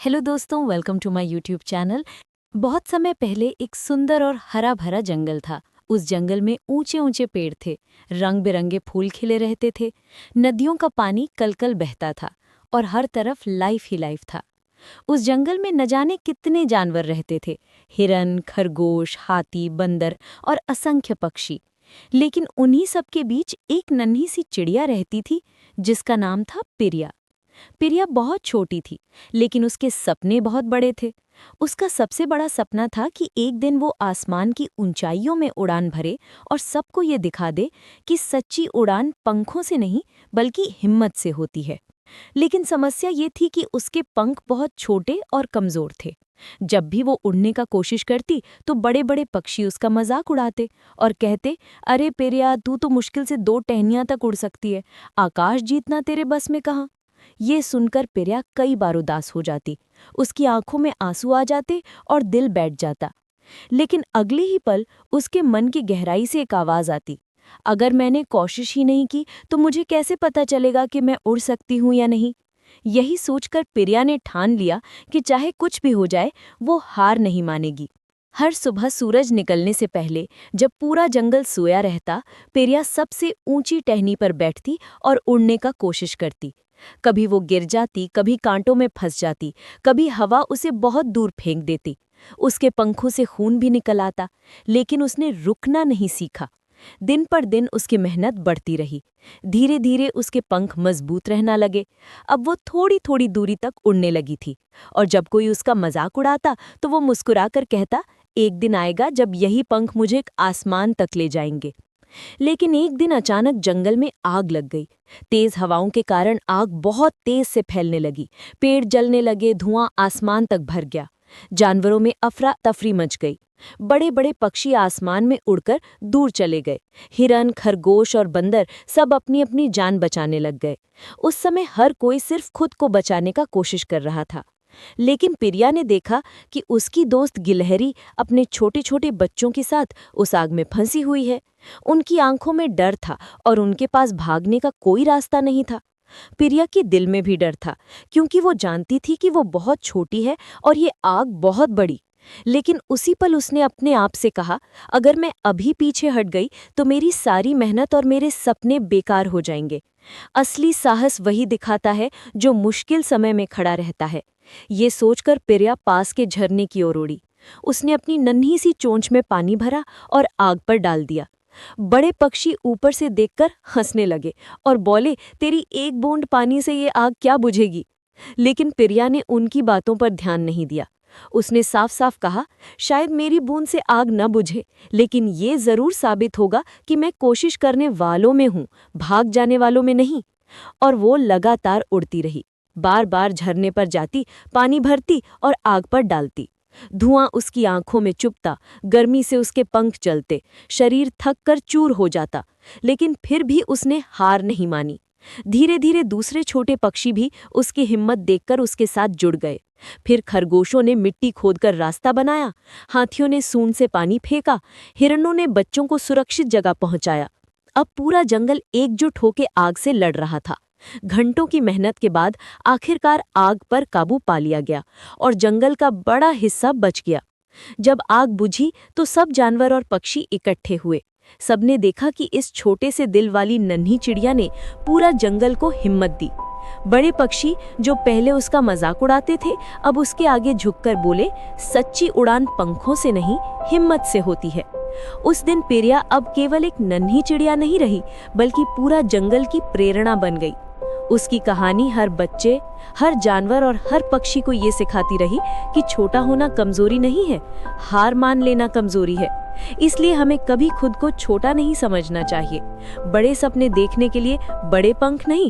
Hello दोस्तों, welcome to my YouTube channel. बहुत समय पहले एक सुंदर और हरा भरा जंगल था। उस जंगल में ऊंचे ऊंचे पेड़ थे, रंग बिरंगे फूल खिले रहते थे, नदियों का पानी कलकल बहता था और हर तरफ लाइफ ही लाइफ था। उस जंगल में न जाने कितने जानवर रहते थे, हिरन, खरगोश, हाथी, बंदर और असंख्य पक्षी। लेकिन उन्हीं सब के बीच एक नन्ही सी चिड़िया रहती थी, जिसका नाम था पिरिया। पिरिया बहुत छोटी थी, लेकिन उसके सपने बहुत बड़े थे। उसका सबसे बड़ा सपना था कि एक दिन वो आसमान की ऊंचाइयों में उड़ान भरे और सबको ये दिखा दे कि सच्ची उड़ान पंखों से नहीं बल्कि हिम्मत से होती है। लेकिन समस्या ये थी कि उसके पंख बहुत छोटे और कमजोर थे। जब भी वो उड़ने का कोशिश करती तो बड़े बड़े पक्षी उसका मजाक उड़ाते और कहते, अरे पिरिया, तू तो मुश्किल से 2 टहनियां तक उड़ सकती है, आकाश जीतना तेरे बस में कहाँ। ये सुनकर पिरिया कई बार उदास हो जाती, उसकी आंखों में आंसू आ जाते और दिल बैठ जाता। लेकिन अगले ही पल उसके मन की गहराई से एक आवाज आती, अगर मैंने कोशिश ही नहीं की तो मुझे कैसे पता चलेगा कि मैं उड़ सकती हूँ या नहीं। यही सोचकर पिरिया ने ठान लिया कि चाहे कुछ भी हो जाए, वो हार नहीं मानेगी। हर सुबह सूरज निकलने से पहले, जब पूरा जंगल सोया रहता, पिरिया सबसे ऊंची टहनी पर बैठती और उड़ने का कोशिश करती। कभी वो गिर जाती, कभी कांटों में फंस जाती, कभी हवा उसे बहुत दूर फेंक देती। उसके पंखों से खून भी निकल आता, लेकिन उसने रुकना नहीं सीखा। दिन पर दिन उसकी मेहनत बढ़ती रही। धीरे धीरे उसके पंख मजबूत रहना लगे। अब वो थोड़ी थोड़ी दूरी तक उड़ने लगी थी, और जब कोई उसका मजाक उड़ाता तो वो मुस्कुराकर कहता, एक दिन आएगा जब यही पंख मुझे आसमान तक ले जाएंगे। लेकिन एक दिन अचानक जंगल में आग लग गई। तेज हवाओं के कारण आग बहुत तेज से फैलने लगी। पेड़ जलने लगे, धुआं आसमान तक भर गया। जानवरों में अफरा तफरी मच गई। बड़े बड़े पक्षी आसमान में उड़कर दूर चले गए। हिरन, खरगोश और बंदर सब अपनी अपनी जान बचाने लग गए। उस समय हर कोई सिर्फ खुद को बचाने का कोशिश कर रहा था। लेकिन पिरिया ने देखा कि उसकी दोस्त गिलहरी अपने छोटे छोटे बच्चों के साथ उस आग में फंसी हुई है। उनकी आंखों में डर था और उनके पास भागने का कोई रास्ता नहीं था। पिरिया के दिल में भी डर था, क्योंकि वो जानती थी कि वो बहुत छोटी है और ये आग बहुत बड़ी। लेकिन उसी पल उसने अपने आप से कहा, अगर मैं अभी पीछे हट गई तो मेरी सारी मेहनत और मेरे सपने बेकार हो जाएंगे। असली साहस वही दिखाता है जो मुश्किल समय में खड़ा रहता है। ये सोचकर पिरिया पास के झरने की ओर उड़ी। उसने अपनी नन्ही सी चोंच में पानी भरा और आग पर डाल दिया। बड़े पक्षी ऊपर से देखकर हंसने लगे और बोले, तेरी एक बूंद पानी से ये आग क्या बुझेगी। लेकिन पिरिया ने उनकी बातों पर ध्यान नहीं दिया। उसने साफ साफ कहा, शायद मेरी बूंद से आग न बुझे, लेकिन ये जरूर साबित होगा कि मैं कोशिश करने वालों में हूँ, भाग जाने वालों में नहीं। और वो लगातार उड़ती रही। बार बार झरने पर जाती, पानी भरती और आग पर डालती। धुआं उसकी आंखों में चुभता, गर्मी से उसके पंख जलते, शरीर थक कर चूर हो जाता। लेकिन फिर भी उसने हार नहीं मानी। धीरे धीरे दूसरे छोटे पक्षी भी उसकी हिम्मत देखकर उसके साथ जुड़ गए। फिर खरगोशों ने मिट्टी खोदकर रास्ता बनाया, हाथियों ने सूंड से पानी फेंका, हिरणों ने बच्चों को सुरक्षित जगह पहुंचाया। अब पूरा जंगल एकजुट होकर आग से लड़ रहा था। घंटों की मेहनत के बाद आखिरकार आग पर काबू पा लिया गया और जंगल का बड़ा हिस्सा बच गया। जब आग बुझी तो सब जानवर और पक्षी इकट्ठे हुए। सबने देखा कि इस छोटे से दिल वाली नन्ही चिड़िया ने पूरा जंगल को हिम्मत दी। बड़े पक्षी जो पहले उसका मजाक उड़ाते थे, अब उसके आगे झुककर बोले, सच्ची उड़ान पंखों से नहीं, हिम्मत से होती है। उस दिन पिरिया अब केवल एक नन्ही चिड़िया नहीं रही, बल्कि पूरा जंगल की प्रेरणा बन गई। उसकी कहानी हर बच्चे, हर जानवर और हर पक्षी को ये सिखाती रही कि छोटा होना कमजोरी नहीं है, हार मान लेना कमजोरी है। इसलिए हमें कभी खुद को छोटा नहीं समझना चाहिए। बड़े सपने देखने के लिए बड़े पंख नहीं,